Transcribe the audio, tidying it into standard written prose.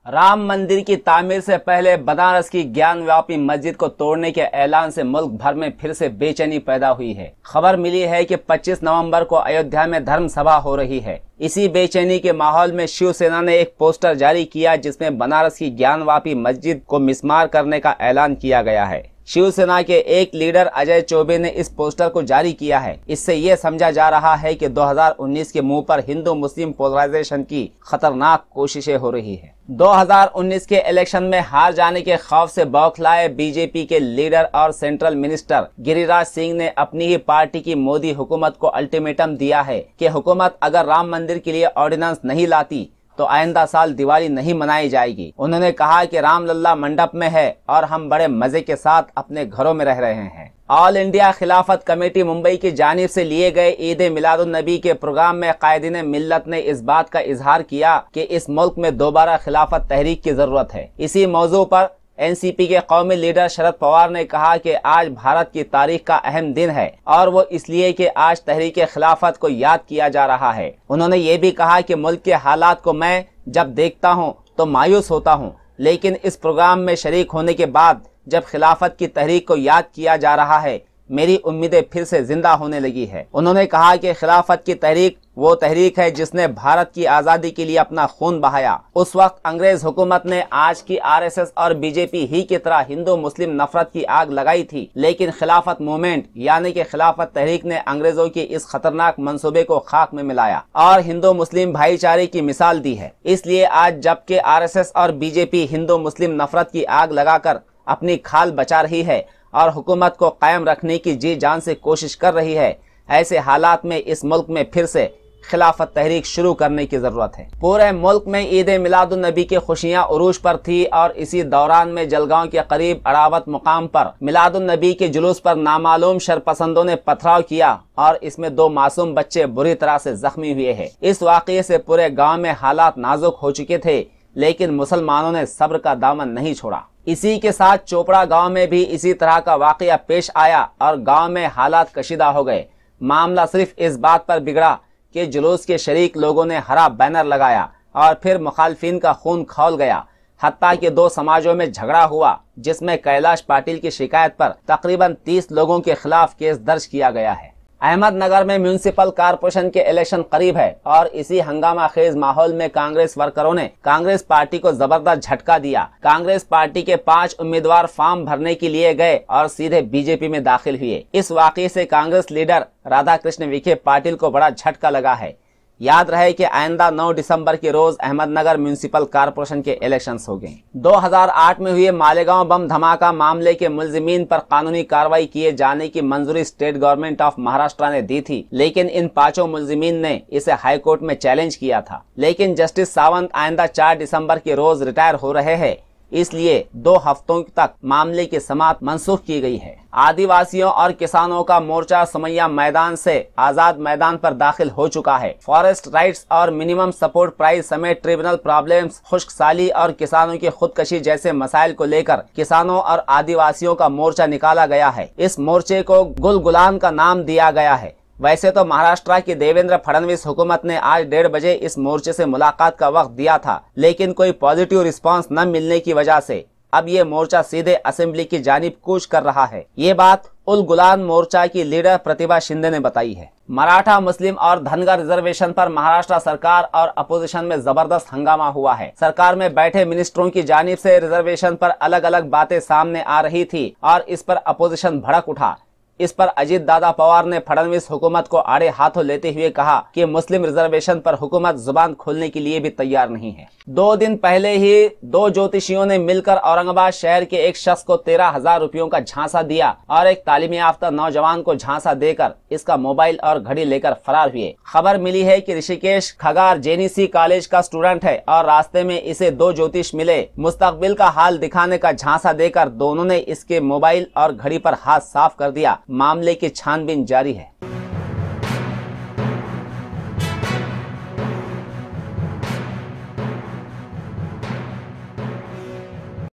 राम मंदिर की तामीर से पहले बनारस की ज्ञानव्यापी मस्जिद को तोड़ने के ऐलान से मुल्क भर में फिर से बेचैनी पैदा हुई है। खबर मिली है कि 25 नवंबर को अयोध्या में धर्म सभा हो रही है। इसी बेचैनी के माहौल में शिवसेना ने एक पोस्टर जारी किया जिसमें बनारस की ज्ञानव्यापी मस्जिद को मिसमार करने का ऐलान किया गया है। शिवसेना के एक लीडर अजय चौबे ने इस पोस्टर को जारी किया है। इससे ये समझा जा रहा है कि 2019 के मुंह पर हिंदू मुस्लिम पोलराइजेशन की खतरनाक कोशिशें हो रही है। 2019 के इलेक्शन में हार जाने के खौफ से बौखलाए बीजेपी के लीडर और सेंट्रल मिनिस्टर गिरिराज सिंह ने अपनी ही पार्टी की मोदी हुकूमत को अल्टीमेटम दिया है कि हुकूमत अगर राम मंदिर के लिए ऑर्डिनेंस नहीं लाती तो आइंदा साल दिवाली नहीं मनाई जाएगी। उन्होंने कहा कि रामलला मंडप में है और हम बड़े मजे के साथ अपने घरों में रह रहे हैं। ऑल इंडिया खिलाफत कमेटी मुंबई की जानिब से लिए गए ईद मिलादुन नबी के प्रोग्राम में कायदीन मिल्लत ने इस बात का इजहार किया कि इस मुल्क में दोबारा खिलाफत तहरीक की जरूरत है। इसी मौजू पर एनसीपी के कौमी लीडर शरद पवार ने कहा कि आज भारत की तारीख का अहम दिन है और वो इसलिए कि आज तहरीक खिलाफत को याद किया जा रहा है। उन्होंने ये भी कहा कि मुल्क के हालात को मैं जब देखता हूँ तो मायूस होता हूँ, लेकिन इस प्रोग्राम में शरीक होने के बाद जब खिलाफत की तहरीक को याद किया जा रहा है मेरी उम्मीदें फिर से जिंदा होने लगी है। उन्होंने कहा कि खिलाफत की तहरीक वो तहरीक है जिसने भारत की आज़ादी के लिए अपना खून बहाया। उस वक्त अंग्रेज हुकूमत ने आज की आरएसएस और बीजेपी ही की तरह हिंदू मुस्लिम नफरत की आग लगाई थी, लेकिन खिलाफत मूवमेंट यानी कि खिलाफत तहरीक ने अंग्रेजों की इस खतरनाक मंसूबे को खाक में मिलाया और हिंदू मुस्लिम भाईचारे की मिसाल दी है। इसलिए आज जबकि आरएसएस और बीजेपी हिंदू मुस्लिम नफरत की आग लगाकर अपनी खाल बचा रही है और हुकूमत को कायम रखने की जी जान से कोशिश कर रही है, ऐसे हालात में इस मुल्क में फिर से खिलाफत तहरीक शुरू करने की जरूरत है। पूरे मुल्क में ईद मिलादुन नबी की खुशियां उरूज पर थी और इसी दौरान में जलगांव के करीब अड़ावत मुकाम पर मिलादुन नबी के जुलूस पर नामालूम शरपसंदों ने पथराव किया और इसमें 2 मासूम बच्चे बुरी तरह से जख्मी हुए हैं। इस वाकये से पूरे गाँव में हालात नाजुक हो चुके थे, लेकिन मुसलमानों ने सब्र का दामन नहीं छोड़ा। इसी के साथ चोपड़ा गांव में भी इसी तरह का वाकया पेश आया और गांव में हालात कशीदा हो गए। मामला सिर्फ इस बात पर बिगड़ा कि जुलूस के शरीक लोगों ने हरा बैनर लगाया और फिर मुखालफिन का खून खौल गया। हत्ता कि 2 समाजों में झगड़ा हुआ जिसमें कैलाश पाटिल की शिकायत पर तकरीबन 30 लोगों के खिलाफ केस दर्ज किया गया है। अहमदनगर में म्यूनिसिपल कारपोरेशन के इलेक्शन करीब है और इसी हंगामा खेज माहौल में कांग्रेस वर्करों ने कांग्रेस पार्टी को जबरदस्त झटका दिया। कांग्रेस पार्टी के 5 उम्मीदवार फॉर्म भरने के लिए गए और सीधे बीजेपी में दाखिल हुए। इस वाकये से कांग्रेस लीडर राधाकृष्ण विखे पाटिल को बड़ा झटका लगा है। याद रहे कि आइंदा 9 दिसंबर के रोज अहमदनगर म्यूनिसिपल कारपोरेशन के इलेक्शंस हो गए। 2008 में हुए मालेगांव बम धमाका मामले के मुलजिमीन पर कानूनी कार्रवाई किए जाने की मंजूरी स्टेट गवर्नमेंट ऑफ महाराष्ट्र ने दी थी, लेकिन इन 5 मुलजिमीन ने इसे हाईकोर्ट में चैलेंज किया था। लेकिन जस्टिस सावंत आइंदा 4 दिसंबर के रोज रिटायर हो रहे हैं, इसलिए 2 हफ्तों तक मामले की समाअत मनसूख की गई है। आदिवासियों और किसानों का मोर्चा समैया मैदान से आजाद मैदान पर दाखिल हो चुका है। फॉरेस्ट राइट्स और मिनिमम सपोर्ट प्राइस समेत ट्रिब्यूनल प्रॉब्लम्स, खुश्क साली और किसानों की खुदकशी जैसे मसाइल को लेकर किसानों और आदिवासियों का मोर्चा निकाला गया है। इस मोर्चे को गुलगुलान का नाम दिया गया है। वैसे तो महाराष्ट्र की देवेंद्र फडणवीस हुकूमत ने आज 1:30 बजे इस मोर्चे से मुलाकात का वक्त दिया था, लेकिन कोई पॉजिटिव रिस्पांस न मिलने की वजह से अब ये मोर्चा सीधे असेंबली की जानिब कूच कर रहा है। ये बात उल गुलान मोर्चा की लीडर प्रतिभा शिंदे ने बताई है। मराठा, मुस्लिम और धनगर रिजर्वेशन पर महाराष्ट्र सरकार और अपोजिशन में जबरदस्त हंगामा हुआ है। सरकार में बैठे मिनिस्टरों की जानिब से रिजर्वेशन पर अलग अलग बातें सामने आ रही थी और इस पर अपोजिशन भड़क उठा। इस पर अजीत दादा पवार ने फडणवीस हुकूमत को आड़े हाथों लेते हुए कहा कि मुस्लिम रिजर्वेशन पर हुकूमत जुबान खोलने के लिए भी तैयार नहीं है। 2 दिन पहले ही 2 ज्योतिषियों ने मिलकर औरंगाबाद शहर के एक शख्स को 13,000 रुपयों का झांसा दिया और एक तालीम याफ्ता नौजवान को झांसा देकर इसका मोबाइल और घड़ी लेकर फरार हुए। खबर मिली है कि ऋषिकेश खगार जेनीसी कॉलेज का स्टूडेंट है और रास्ते में इसे 2 ज्योतिष मिले। मुस्तकबिल का हाल दिखाने का झांसा देकर दोनों ने इसके मोबाइल और घड़ी पर हाथ साफ कर दिया। मामले की छानबीन जारी है।